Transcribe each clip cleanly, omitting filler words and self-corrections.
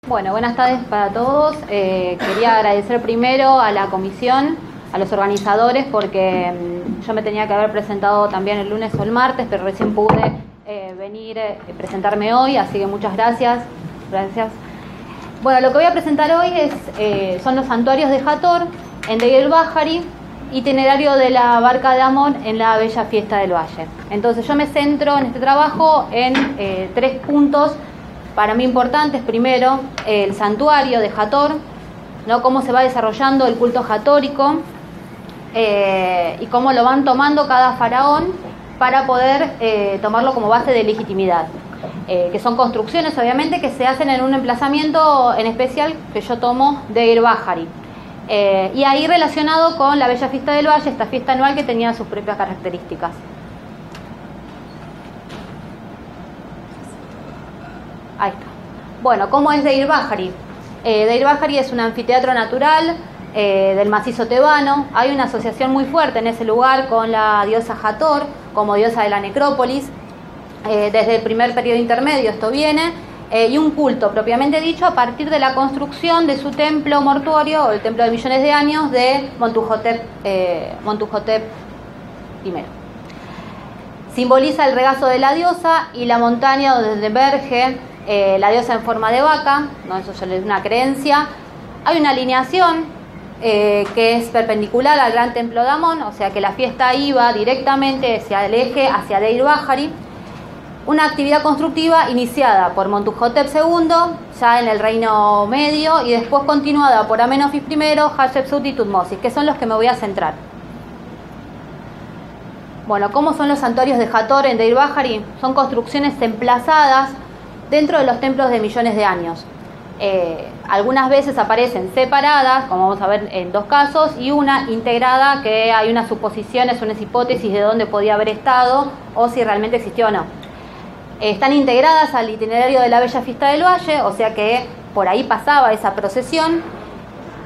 Bueno, buenas tardes para todos. Quería agradecer primero a la comisión, a los organizadores, porque yo me tenía que haber presentado también el lunes o el martes, pero recién pude venir presentarme hoy, así que muchas gracias. Bueno, lo que voy a presentar hoy son los santuarios de Hathor en Deir Bahari, itinerario de la barca de Amón en la bella fiesta del Valle. Entonces yo me centro en este trabajo en 3 puntos para mí importantes. Primero, el santuario de Hathor, ¿no? Cómo se va desarrollando el culto hathórico y cómo lo van tomando cada faraón para poder tomarlo como base de legitimidad. Que son construcciones, obviamente, que se hacen en un emplazamiento en especial que yo tomo de Deir Bahari. Y ahí relacionado con la bella fiesta del Valle, esta fiesta anual que tenía sus propias características. Ahí está. Bueno, ¿cómo es Deir Bahari? Deir Bahari es un anfiteatro natural del macizo tebano. Hay una asociación muy fuerte en ese lugar con la diosa Hathor como diosa de la necrópolis. Desde el primer periodo intermedio esto viene, y un culto propiamente dicho a partir de la construcción de su templo mortuorio, o el templo de millones de años, de Montuhotep I. Simboliza el regazo de la diosa y la montaña donde emerge la diosa en forma de vaca, ¿no? Eso ya es una creencia. Hay una alineación que es perpendicular al gran templo de Amón, o sea que la fiesta iba directamente hacia el eje, hacia Deir Bahari. Una actividad constructiva iniciada por Montuhotep II, ya en el Reino Medio, y después continuada por Amenofis I, Hatshepsut y Tutmosis, que son los que me voy a centrar. Bueno, ¿cómo son los santuarios de Hathor en Deir Bahari? Son construcciones emplazadas dentro de los templos de millones de años. Algunas veces aparecen separadas, como vamos a ver en 2 casos, y una integrada, que hay unas suposiciones, unas hipótesis de dónde podía haber estado o si realmente existió o no. Están integradas al itinerario de la bella fiesta del Valle, o sea que por ahí pasaba esa procesión,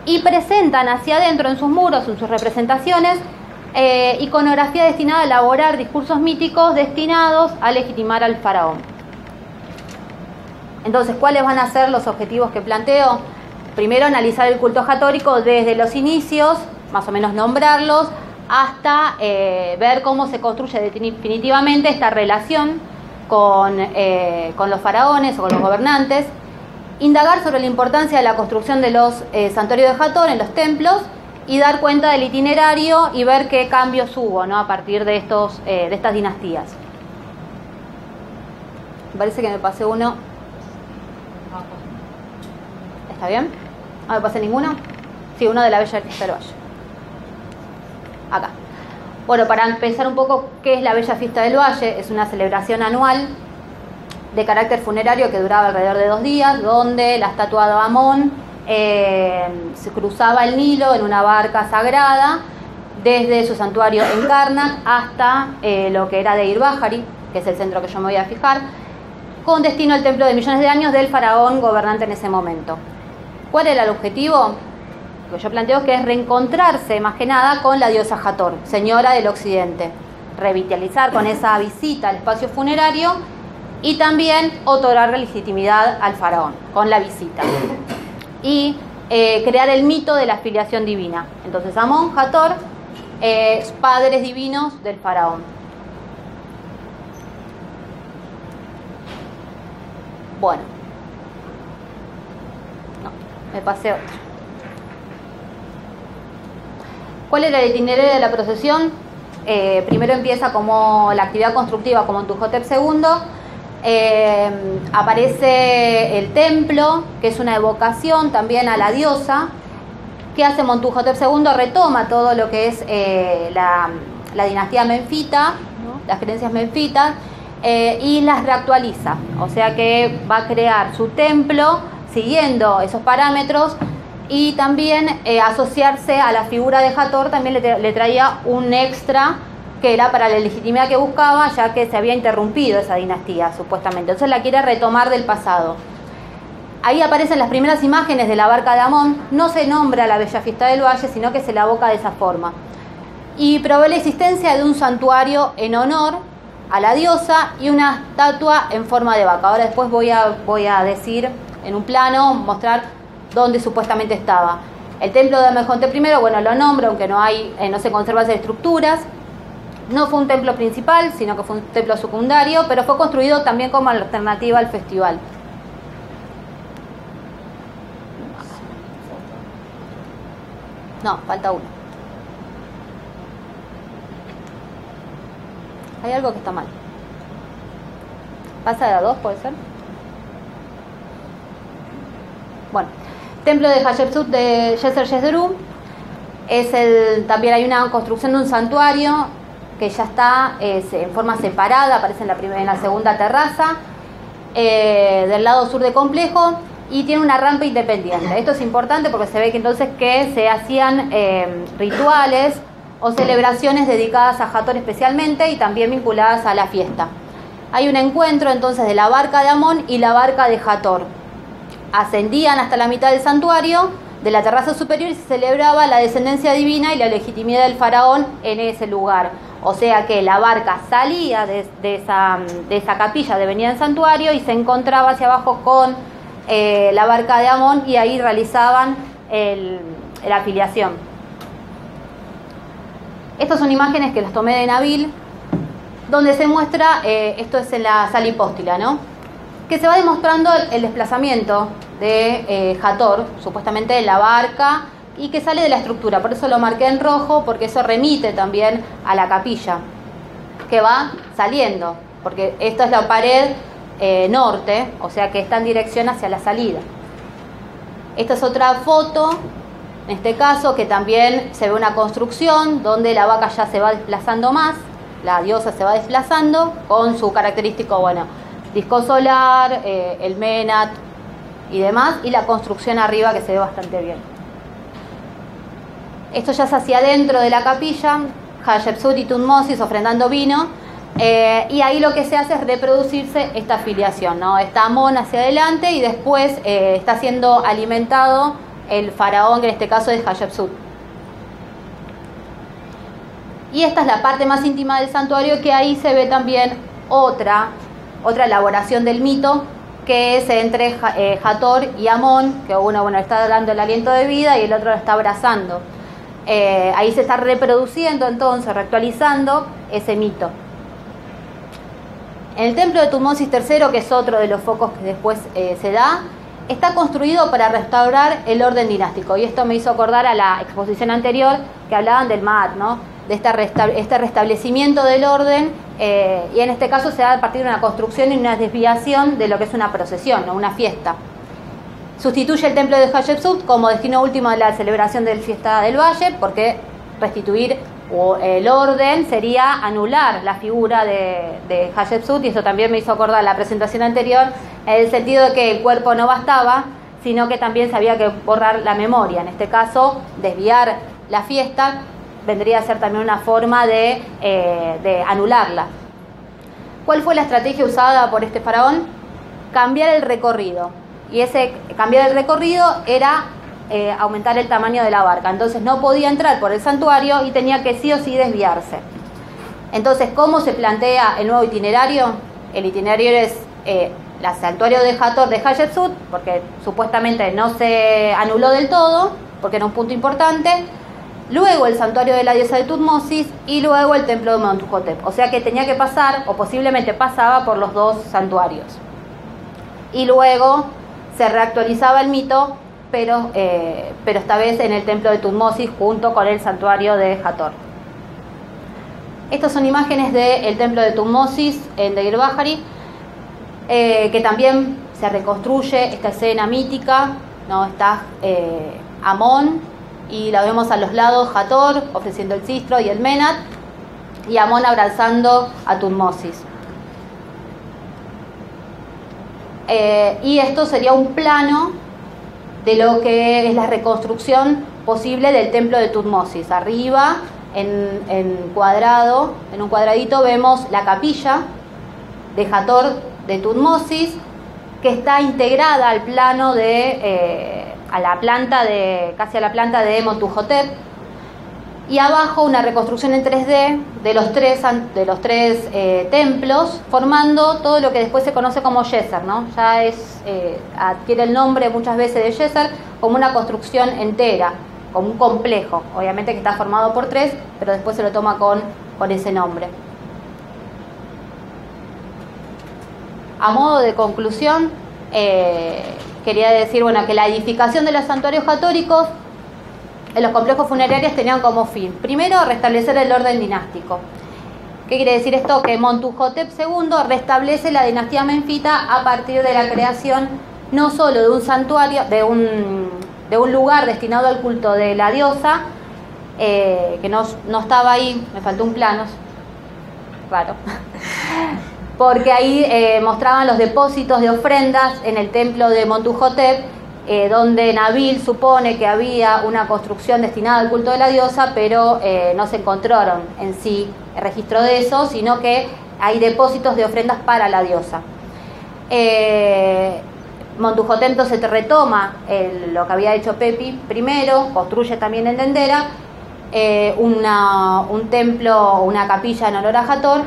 y presentan hacia adentro en sus muros, en sus representaciones, iconografía destinada a elaborar discursos míticos destinados a legitimar al faraón. Entonces, ¿cuáles van a ser los objetivos que planteo? Primero, analizar el culto hathórico desde los inicios, más o menos nombrarlos, hasta ver cómo se construye definitivamente esta relación con los faraones o con los gobernantes. Indagar sobre la importancia de la construcción de los santuarios de Hathor en los templos y dar cuenta del itinerario y ver qué cambios hubo, ¿no? A partir de estas dinastías. Me parece que me pasé uno. ¿Está bien? ¿No me pasé ninguno? Sí, uno de la bella fiesta del Valle. Acá. Bueno, para empezar un poco, ¿qué es la bella fiesta del Valle? Es una celebración anual de carácter funerario que duraba alrededor de 2 días, donde la estatua de Amón se cruzaba el Nilo en una barca sagrada desde su santuario en Karnak hasta lo que era Deir Bahari, que es el centro que yo me voy a fijar, con destino al templo de millones de años del faraón gobernante en ese momento. ¿Cuál era el objetivo? Lo que yo planteo que es reencontrarse más que nada con la diosa Hathor, señora del occidente, revitalizar con esa visita al espacio funerario y también otorgar legitimidad al faraón con la visita y crear el mito de la filiación divina. Entonces Amón, Hathor, padres divinos del faraón. Bueno, no, me pasé otro. ¿Cuál era el itinerario de la procesión? Primero empieza como la actividad constructiva como Montuhotep II. Aparece el templo, que es una evocación también a la diosa. ¿Qué hace Montuhotep II? Retoma todo lo que es la dinastía menfita, ¿no? Las creencias menfitas, y las reactualiza. O sea que va a crear su templo siguiendo esos parámetros. Y también asociarse a la figura de Hathor también le traía un extra que era para la legitimidad que buscaba, ya que se había interrumpido esa dinastía, supuestamente. Entonces la quiere retomar del pasado. Ahí aparecen las primeras imágenes de la barca de Amón. No se nombra la bella fiesta del Valle, sino que se la evoca de esa forma. Y provee la existencia de un santuario en honor a la diosa y una estatua en forma de vaca. Ahora después voy a decir en un plano, mostrar dónde supuestamente estaba. El templo de Amenhotep I, bueno, lo nombro, aunque no se conservan esas estructuras. No fue un templo principal, sino que fue un templo secundario, pero fue construido también como alternativa al festival. No, falta uno. Hay algo que está mal. ¿Pasa de a 2, puede ser? Bueno, templo de Hatshepsut de Djeser-Djeseru. También hay una construcción de un santuario que ya está en forma separada, aparece en la segunda terraza, del lado sur del complejo, y tiene una rampa independiente. Esto es importante porque se ve que entonces se hacían rituales o celebraciones dedicadas a Hathor especialmente y también vinculadas a la fiesta. Hay un encuentro entonces de la barca de Amón y la barca de Hathor. Ascendían hasta la mitad del santuario, de la terraza superior, y se celebraba la descendencia divina y la legitimidad del faraón en ese lugar. O sea que la barca salía de esa capilla de venida del santuario y se encontraba hacia abajo con la barca de Amón, y ahí realizaban la afiliación. Estas son imágenes que las tomé de Nabil, donde se muestra, esto es en la sala hipóstila, ¿no?, que se va demostrando el desplazamiento de Hathor, supuestamente de la barca, y que sale de la estructura. Por eso lo marqué en rojo, porque eso remite también a la capilla, que va saliendo, porque esta es la pared norte, o sea que está en dirección hacia la salida. Esta es otra foto, en este caso, que también se ve una construcción donde la vaca ya se va desplazando más, la diosa se va desplazando con su característico, disco solar, el menat y demás, y la construcción arriba que se ve bastante bien. Esto ya se hacía dentro de la capilla, Hatshepsut y Thutmosis ofrendando vino, y ahí lo que se hace es reproducirse esta afiliación, ¿no? Está Amón hacia adelante y después está siendo alimentado el faraón, que en este caso es Hatshepsut. Y esta es la parte más íntima del santuario, que ahí se ve también otra elaboración del mito, que es entre Hathor y Amón, que uno está dando el aliento de vida y el otro lo está abrazando. Ahí se está reproduciendo entonces, reactualizando ese mito. En el templo de Thutmosis III, que es otro de los focos que después se da, está construido para restaurar el orden dinástico, y esto me hizo acordar a la exposición anterior que hablaban del Ma'at, ¿no?, de este restablecimiento del orden, y en este caso se da a partir de una construcción y una desviación de lo que es una procesión, ¿no?, una fiesta. Sustituye el templo de Hatshepsut como destino último de la celebración del Fiesta del Valle, porque restituir el orden sería anular la figura de Hatshepsut, y eso también me hizo acordar la presentación anterior, en el sentido de que el cuerpo no bastaba, sino que también se había que borrar la memoria. En este caso, desviar la fiesta vendría a ser también una forma de anularla. ¿Cuál fue la estrategia usada por este faraón? Cambiar el recorrido. Y ese cambiar el recorrido era aumentar el tamaño de la barca. Entonces no podía entrar por el santuario y tenía que sí o sí desviarse. Entonces, ¿cómo se plantea el nuevo itinerario? El itinerario es el santuario de Hathor de Hatshepsut, porque supuestamente no se anuló del todo, porque era un punto importante. Luego el santuario de la diosa de Thutmosis, y luego el templo de Amenhotep. O sea que tenía que pasar, o posiblemente pasaba, por los dos santuarios. Y luego se reactualizaba el mito, pero esta vez en el templo de Thutmosis junto con el santuario de Hathor. Estas son imágenes del templo de Thutmosis en Deir Bahari, que también se reconstruye esta escena mítica, ¿no? Está Amón, y la vemos a los lados Hathor ofreciendo el cistro y el menat, y Amón abrazando a Thutmosis. Y esto sería un plano de lo que es la reconstrucción posible del templo de Thutmosis. Arriba, en un cuadradito, vemos la capilla de Hathor de Thutmosis, que está integrada al plano casi a la planta de Montuhotep. y abajo una reconstrucción en 3D de los tres templos, formando todo lo que después se conoce como Djeser, ¿no? Ya adquiere el nombre muchas veces de Djeser como una construcción entera, como un complejo, obviamente que está formado por 3, pero después se lo toma con ese nombre. A modo de conclusión, quería decir, bueno, que la edificación de los santuarios católicos en los complejos funerarios tenían como fin, primero, restablecer el orden dinástico. ¿Qué quiere decir esto? Que Montuhotep II restablece la dinastía menfita a partir de la creación no solo de un santuario, de un lugar destinado al culto de la diosa, que no estaba ahí, me faltó un plano, raro, porque ahí mostraban los depósitos de ofrendas en el templo de Montuhotep, donde Nabil supone que había una construcción destinada al culto de la diosa, pero no se encontraron en sí el registro de eso, sino que hay depósitos de ofrendas para la diosa. Montuhotep entonces retoma lo que había hecho Pepi primero, construye también en Dendera un templo, una capilla en honor a Hathor,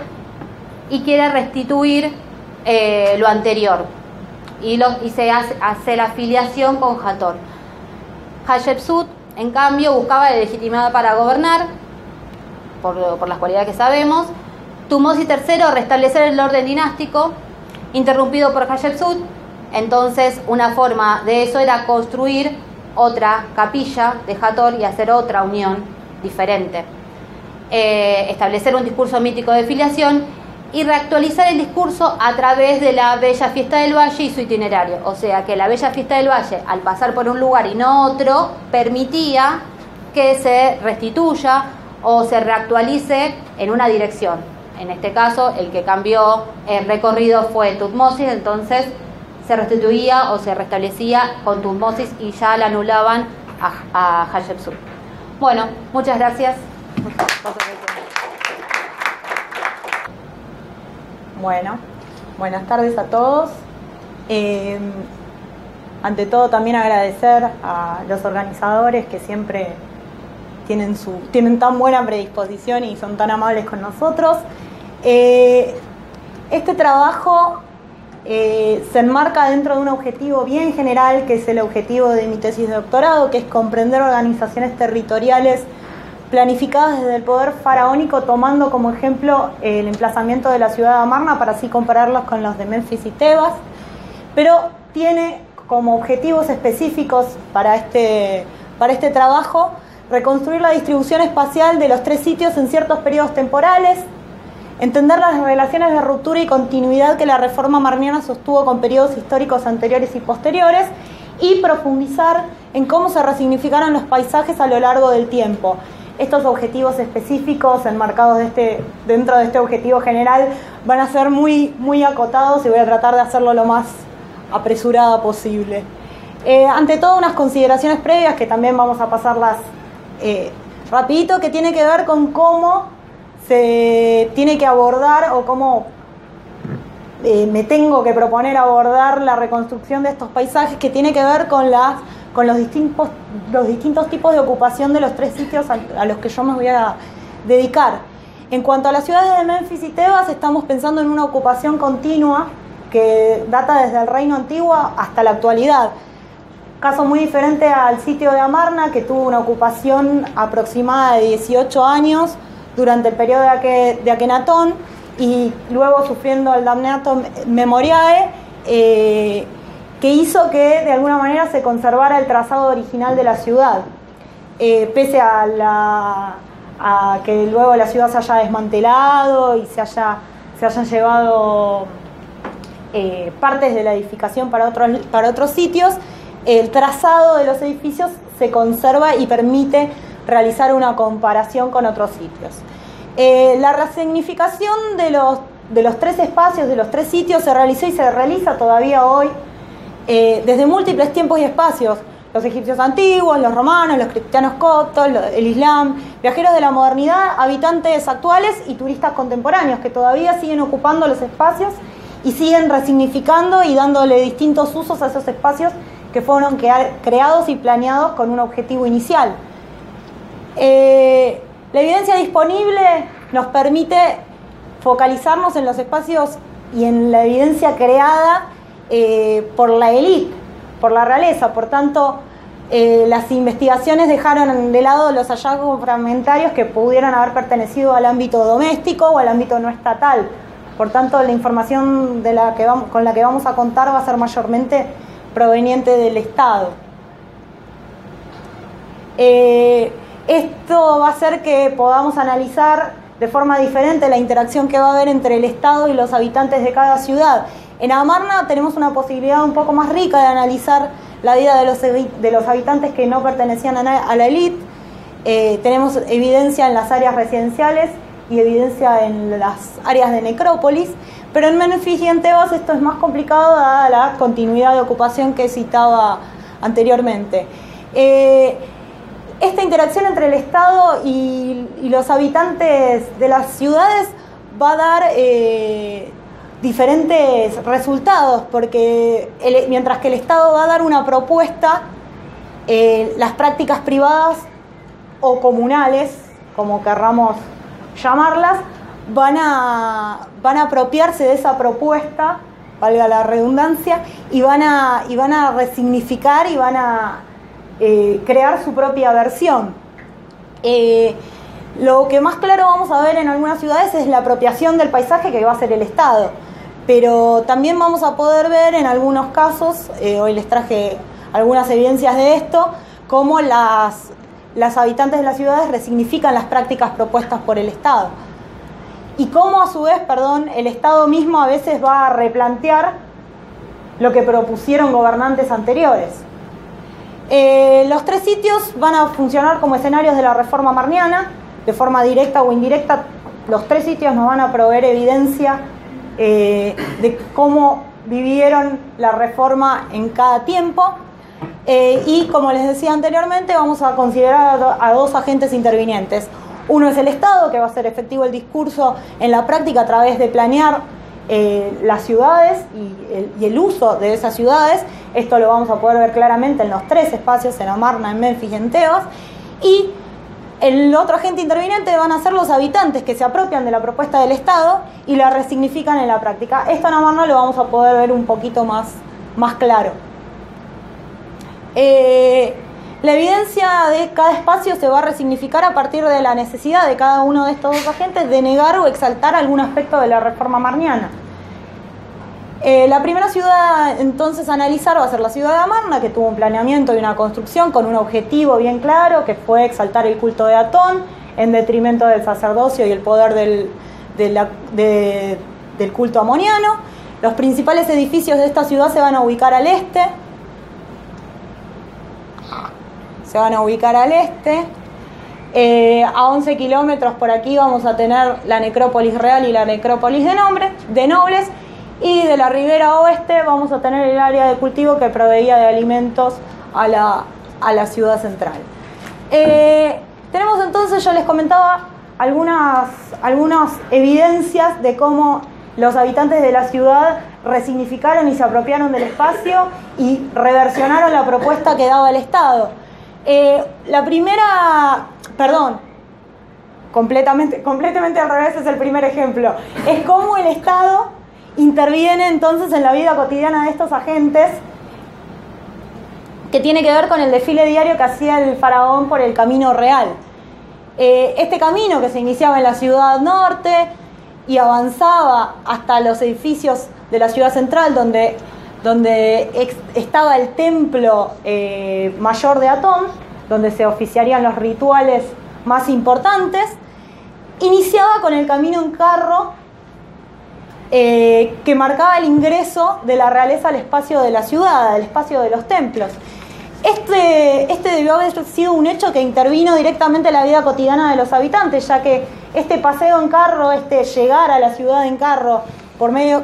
y quiere restituir lo anterior. Y se hace la afiliación con Hathor. Hatshepsut, en cambio, buscaba la legitimidad para gobernar, por las cualidades que sabemos. Thutmose III, restablecer el orden dinástico, interrumpido por Hatshepsut. Entonces, una forma de eso era construir otra capilla de Hathor y hacer otra unión diferente. Establecer un discurso mítico de filiación y reactualizar el discurso a través de la Bella Fiesta del Valle y su itinerario. O sea que la Bella Fiesta del Valle, al pasar por un lugar y no otro, permitía que se restituya o se reactualice en una dirección. En este caso, el que cambió el recorrido fue Thutmose, entonces se restituía o se restablecía con Thutmose y ya la anulaban a Hatshepsut. Bueno, muchas gracias. Bueno, buenas tardes a todos. Ante todo también agradecer a los organizadores que siempre tienen tan buena predisposición y son tan amables con nosotros. Este trabajo se enmarca dentro de un objetivo bien general, que es el objetivo de mi tesis de doctorado, que es comprender organizaciones territoriales planificadas desde el poder faraónico, tomando como ejemplo el emplazamiento de la ciudad de Amarna para así compararlos con los de Memphis y Tebas, pero tiene como objetivos específicos para este trabajo reconstruir la distribución espacial de los 3 sitios en ciertos periodos temporales, entender las relaciones de ruptura y continuidad que la reforma marniana sostuvo con periodos históricos anteriores y posteriores, y profundizar en cómo se resignificaron los paisajes a lo largo del tiempo. Estos objetivos específicos enmarcados dentro de este objetivo general van a ser muy, muy acotados y voy a tratar de hacerlo lo más apresurada posible. Ante todo, unas consideraciones previas que también vamos a pasarlas rapidito, que tiene que ver con cómo se tiene que abordar o cómo me tengo que proponer abordar la reconstrucción de estos paisajes, que tiene que ver con los distintos tipos de ocupación de los 3 sitios a los que yo me voy a dedicar. En cuanto a las ciudades de Memphis y Tebas, estamos pensando en una ocupación continua que data desde el Reino Antiguo hasta la actualidad. Caso muy diferente al sitio de Amarna, que tuvo una ocupación aproximada de 18 años durante el periodo de Akenatón, y luego sufriendo el Damnato Memoriae, que hizo que de alguna manera se conservara el trazado original de la ciudad, pese a que luego la ciudad se haya desmantelado y se hayan llevado partes de la edificación para otros sitios. El trazado de los edificios se conserva y permite realizar una comparación con otros sitios. La resignificación de los 3 espacios, de los 3 sitios, se realizó y se realiza todavía hoy desde múltiples tiempos y espacios. Los egipcios antiguos, los romanos, los cristianos coptos, el islam, viajeros de la modernidad, habitantes actuales y turistas contemporáneos que todavía siguen ocupando los espacios y siguen resignificando y dándole distintos usos a esos espacios que fueron creados y planeados con un objetivo inicial. La evidencia disponible nos permite focalizarnos en los espacios y en la evidencia creada por la élite, por la realeza. Por tanto, las investigaciones dejaron de lado los hallazgos fragmentarios que pudieran haber pertenecido al ámbito doméstico o al ámbito no estatal. Por tanto, la información con la que vamos a contar va a ser mayormente proveniente del Estado. Esto va a hacer que podamos analizar de forma diferente la interacción que va a haber entre el Estado y los habitantes de cada ciudad. En Amarna tenemos una posibilidad un poco más rica de analizar la vida de los habitantes que no pertenecían a la élite. Tenemos evidencia en las áreas residenciales y evidencia en las áreas de necrópolis, pero en Memphis y en Tebas esto es más complicado dada la continuidad de ocupación que citaba anteriormente. Esta interacción entre el Estado y los habitantes de las ciudades va a dar diferentes resultados, porque mientras que el Estado va a dar una propuesta, las prácticas privadas o comunales, como querramos llamarlas, van a apropiarse de esa propuesta, valga la redundancia, y van a resignificar y van a crear su propia versión. Lo que más claro vamos a ver en algunas ciudades es la apropiación del paisaje que va a hacer el Estado, pero también vamos a poder ver en algunos casos, hoy les traje algunas evidencias de esto, cómo las habitantes de las ciudades resignifican las prácticas propuestas por el Estado. Y cómo a su vez, el Estado mismo a veces va a replantear lo que propusieron gobernantes anteriores. Los tres sitios van a funcionar como escenarios de la reforma marniana, de forma directa o indirecta. Los tres sitios nos van a proveer evidencia de cómo vivieron la reforma en cada tiempo. Y como les decía anteriormente, vamos a considerar a dos agentes intervinientes. Uno es el Estado, que va a hacer efectivo el discurso en la práctica a través de planear las ciudades y el uso de esas ciudades. Esto lo vamos a poder ver claramente en los tres espacios, en Amarna, en Memphis y en Tebas. Y el otro agente interviniente van a ser los habitantes que se apropian de la propuesta del Estado y la resignifican en la práctica. Esto en Amarna lo vamos a poder ver un poquito más claro. La evidencia de cada espacio se va a resignificar a partir de la necesidad de cada uno de estos dos agentes de negar o exaltar algún aspecto de la reforma marniana. La primera ciudad entonces a analizar va a ser la ciudad de Amarna, que tuvo un planeamiento y una construcción con un objetivo bien claro, que fue exaltar el culto de Atón en detrimento del sacerdocio y el poder del culto amoniano. Los principales edificios de esta ciudad se van a ubicar al este. A 11 kilómetros por aquí vamos a tener la necrópolis real y la necrópolis de nobles, y de la ribera oeste vamos a tener el área de cultivo que proveía de alimentos a la ciudad central. Tenemos entonces, yo les comentaba, algunas evidencias de cómo los habitantes de la ciudad resignificaron y se apropiaron del espacio y reversionaron la propuesta que daba el Estado. La primera, completamente al revés es el primer ejemplo. Es cómo el Estado interviene entonces en la vida cotidiana de estos agentes, que tiene que ver con el desfile diario que hacía el faraón por el camino real. Este camino que se iniciaba en la ciudad norte y avanzaba hasta los edificios de la ciudad central, donde estaba el templo mayor de Atón, donde se oficiarían los rituales más importantes, iniciaba con el camino en carro que marcaba el ingreso de la realeza al espacio de la ciudad, al espacio de los templos. Este debió haber sido un hecho que intervino directamente en la vida cotidiana de los habitantes, ya que este paseo en carro, llegar a la ciudad en carro por medio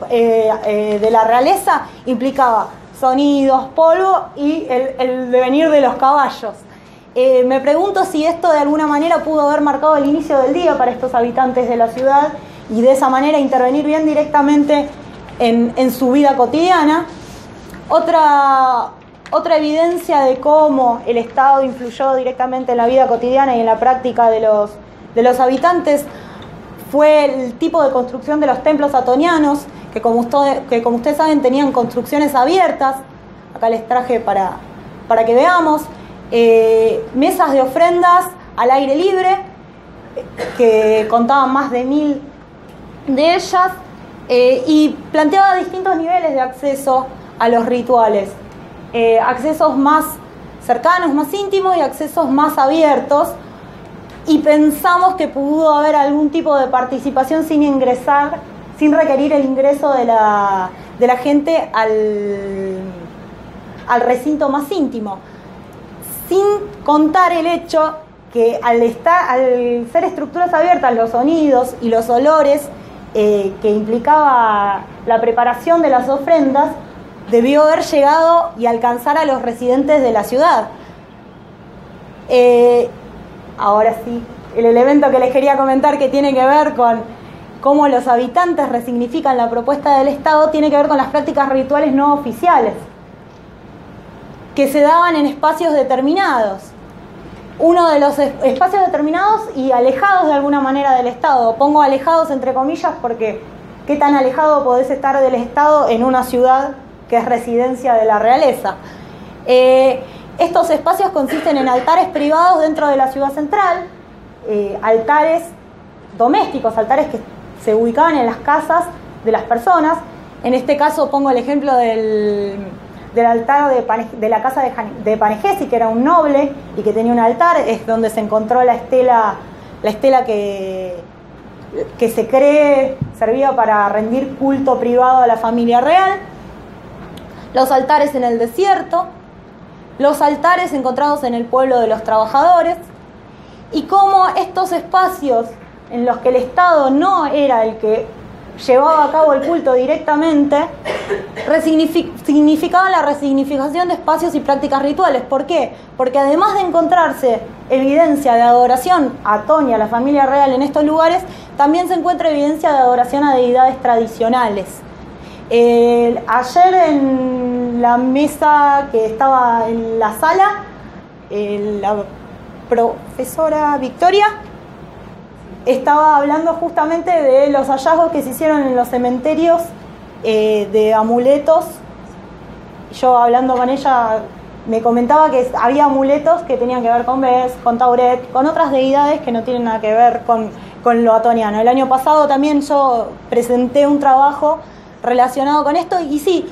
de la realeza, implicaba sonidos, polvo y el devenir de los caballos. Me pregunto si esto de alguna manera pudo haber marcado el inicio del día para estos habitantes de la ciudad y de esa manera intervenir bien directamente en su vida cotidiana. Otra Otra evidencia de cómo el Estado influyó directamente en la vida cotidiana y en la práctica de los habitantes fue el tipo de construcción de los templos atonianos, que como ustedes saben tenían construcciones abiertas. Acá les traje para que veamos. Mesas de ofrendas al aire libre, que contaban más de 1000 de ellas, y planteaba distintos niveles de acceso a los rituales. Accesos más cercanos, más íntimos, y accesos más abiertos, y pensamos que pudo haber algún tipo de participación sin requerir el ingreso de la gente al recinto más íntimo, sin contar el hecho que al ser estructuras abiertas, los sonidos y los olores que implicaba la preparación de las ofrendas debió haber llegado y alcanzar a los residentes de la ciudad. Ahora sí, el elemento que les quería comentar, que tiene que ver con cómo los habitantes resignifican la propuesta del Estado, tiene que ver con las prácticas rituales no oficiales, que se daban en espacios determinados. Uno de los espacios determinados y alejados de alguna manera del Estado. Pongo alejados entre comillas porque ¿qué tan alejado podés estar del Estado en una ciudad que es residencia de la realeza? Estos espacios consisten en altares privados dentro de la ciudad central, altares domésticos, altares que se ubicaban en las casas de las personas. En este caso pongo el ejemplo del altar de la casa de Panegesi, que era un noble y que tenía un altar. Es donde se encontró la estela que se cree servía para rendir culto privado a la familia real. Los altares en el desierto, los altares encontrados en el pueblo de los trabajadores, y cómo estos espacios en los que el Estado no era el que llevaba a cabo el culto directamente, significaban la resignificación de espacios y prácticas rituales. ¿Por qué? Porque además de encontrarse evidencia de adoración a Atón y a la familia real en estos lugares, también se encuentra evidencia de adoración a deidades tradicionales. Ayer en la mesa que estaba en la sala, la profesora Victoria estaba hablando justamente de los hallazgos que se hicieron en los cementerios de amuletos. Yo hablando con ella me comentaba que había amuletos que tenían que ver con Bes, con Tauret, con otras deidades que no tienen nada que ver con lo atoniano. El año pasado también yo presenté un trabajo relacionado con esto, y sí,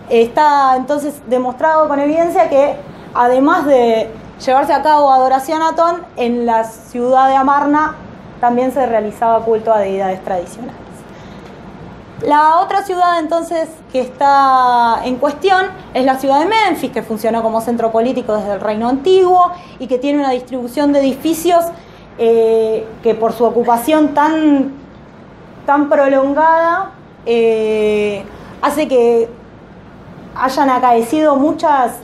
está entonces demostrado con evidencia que además de llevarse a cabo adoración a Atón, en la ciudad de Amarna también se realizaba culto a deidades tradicionales. La otra ciudad entonces que está en cuestión es la ciudad de Menfis, que funcionó como centro político desde el Reino Antiguo y que tiene una distribución de edificios que por su ocupación tan prolongada hace que hayan acaecido muchas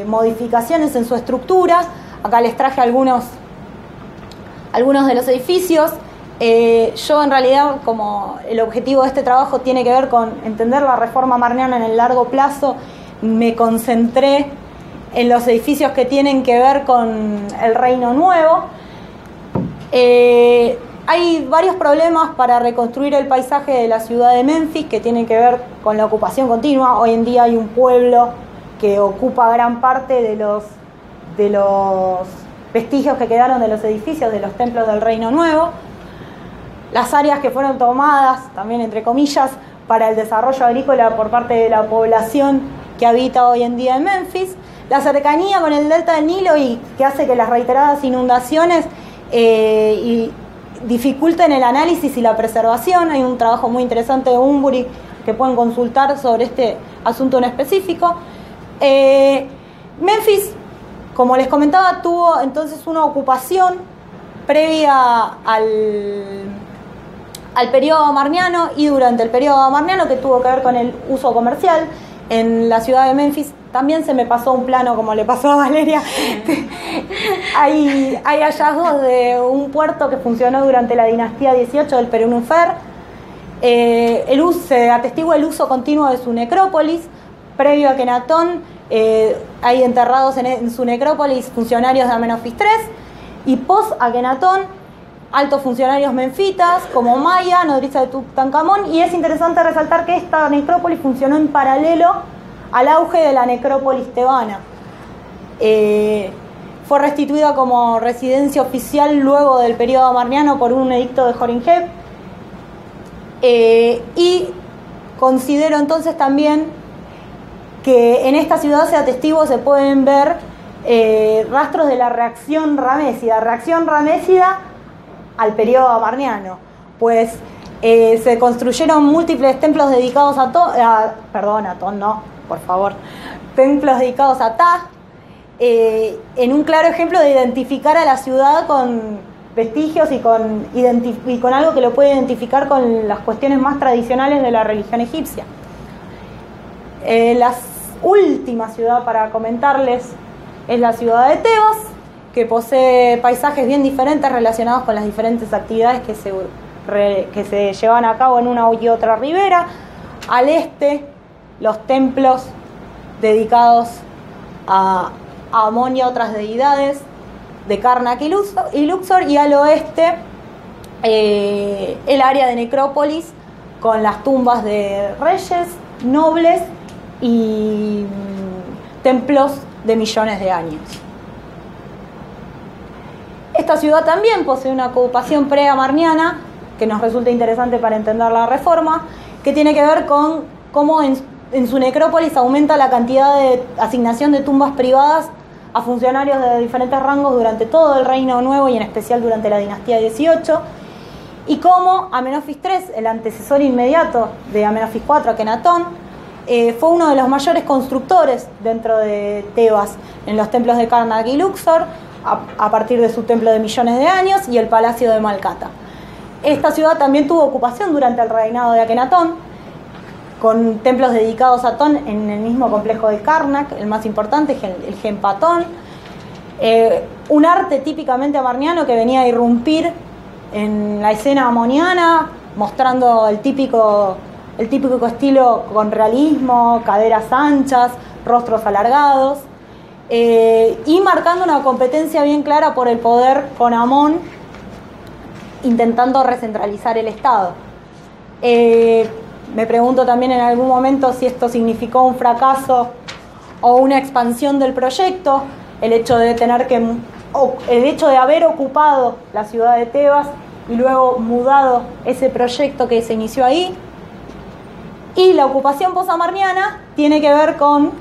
modificaciones en su estructura. Acá les traje algunos de los edificios. Yo en realidad, como el objetivo de este trabajo tiene que ver con entender la reforma amarniana en el largo plazo, me concentré en los edificios que tienen que ver con el Reino Nuevo. Hay varios problemas para reconstruir el paisaje de la ciudad de Menfis que tienen que ver con la ocupación continua. Hoy en día hay un pueblo que ocupa gran parte de los vestigios que quedaron de los edificios de los templos del Reino Nuevo. Las áreas que fueron tomadas, también entre comillas, para el desarrollo agrícola por parte de la población que habita hoy en día en Menfis. La cercanía con el delta del Nilo y que hace que las reiteradas inundaciones dificulten el análisis y la preservación. Hay un trabajo muy interesante de Umbury que pueden consultar sobre este asunto en específico. Menfis, como les comentaba, tuvo entonces una ocupación previa al periodo amarniano y durante el periodo amarniano, que tuvo que ver con el uso comercial. En la ciudad de Menfis también se me pasó un plano, como le pasó a Valeria. Hay hallazgos de un puerto que funcionó durante la dinastía 18 del Perú Nufer. Se atestigua el uso continuo de su necrópolis, previo a que Atón Hay enterrados en su necrópolis funcionarios de Amenofis III, y post-Akenatón, altos funcionarios menfitas como Maya, nodriza de Tutankamón, y es interesante resaltar que esta necrópolis funcionó en paralelo al auge de la necrópolis tebana. Fue restituida como residencia oficial luego del periodo amarniano por un edicto de Horemheb, y considero entonces también que en esta ciudad se pueden ver rastros de la reacción ramésida al periodo amarniano, pues se construyeron múltiples templos dedicados templos dedicados a Ptah, en un claro ejemplo de identificar a la ciudad con vestigios y con algo que lo puede identificar con las cuestiones más tradicionales de la religión egipcia. La última ciudad para comentarles es la ciudad de Tebas, que posee paisajes bien diferentes relacionados con las diferentes actividades que se llevan a cabo en una y otra ribera. Al este, los templos dedicados a Amón y a otras deidades de Karnak y Luxor, y al oeste el área de necrópolis con las tumbas de reyes, nobles y templos de millones de años. Esta ciudad también posee una ocupación preamarniana que nos resulta interesante para entender la reforma, que tiene que ver con cómo en su necrópolis aumenta la cantidad de asignación de tumbas privadas a funcionarios de diferentes rangos durante todo el Reino Nuevo y en especial durante la dinastía 18, y cómo Amenofis III, el antecesor inmediato de Amenofis IV, Akenatón, fue uno de los mayores constructores dentro de Tebas, en los templos de Karnak y Luxor, a partir de su templo de millones de años y el palacio de Malkata. Esta ciudad también tuvo ocupación durante el reinado de Akenatón, con templos dedicados a Atón en el mismo complejo de Karnak, el más importante es el Genpatón, un arte típicamente amarniano que venía a irrumpir en la escena amoniana, mostrando el típico estilo con realismo, caderas anchas, rostros alargados, y marcando una competencia bien clara por el poder con Amón, intentando recentralizar el Estado. Me pregunto también en algún momento si esto significó un fracaso o una expansión del proyecto, el hecho de haber ocupado la ciudad de Tebas y luego mudado ese proyecto que se inició ahí. Y la ocupación posamarniana tiene que ver con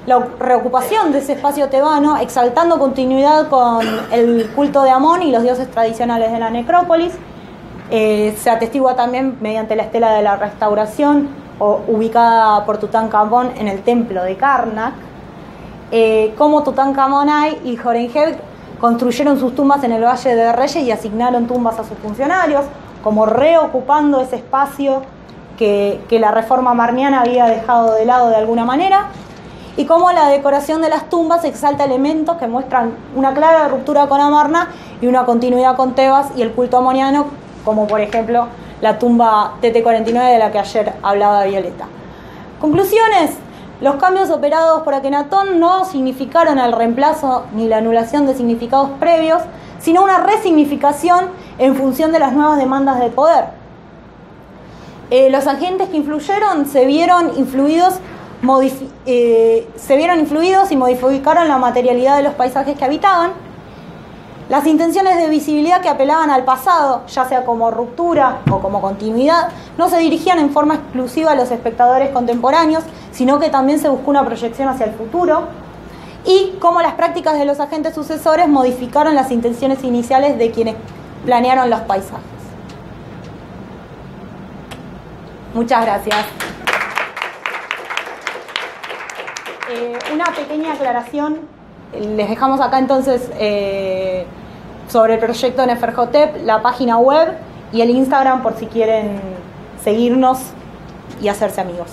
la reocupación de ese espacio tebano, exaltando continuidad con el culto de Amón y los dioses tradicionales de la necrópolis. Se atestigua también mediante la estela de la restauración ubicada por Tutankamón en el templo de Karnak, cómo Tutankamonai y Horemheb construyeron sus tumbas en el Valle de Reyes y asignaron tumbas a sus funcionarios, como reocupando ese espacio que la reforma amarniana había dejado de lado de alguna manera, y cómo la decoración de las tumbas exalta elementos que muestran una clara ruptura con Amarna y una continuidad con Tebas y el culto amoniano, como por ejemplo la tumba TT49 de la que ayer hablaba Violeta. Conclusiones: los cambios operados por Akenatón no significaron el reemplazo ni la anulación de significados previos, sino una resignificación en función de las nuevas demandas de poder. Los agentes que influyeron se vieron influidos y modificaron la materialidad de los paisajes que habitaban. Las intenciones de visibilidad que apelaban al pasado, ya sea como ruptura o como continuidad, no se dirigían en forma exclusiva a los espectadores contemporáneos, sino que también se buscó una proyección hacia el futuro, y cómo las prácticas de los agentes sucesores modificaron las intenciones iniciales de quienes planearon los paisajes. Muchas gracias. Una pequeña aclaración, les dejamos acá entonces sobre el proyecto Neferhotep, la página web y el Instagram por si quieren seguirnos y hacerse amigos.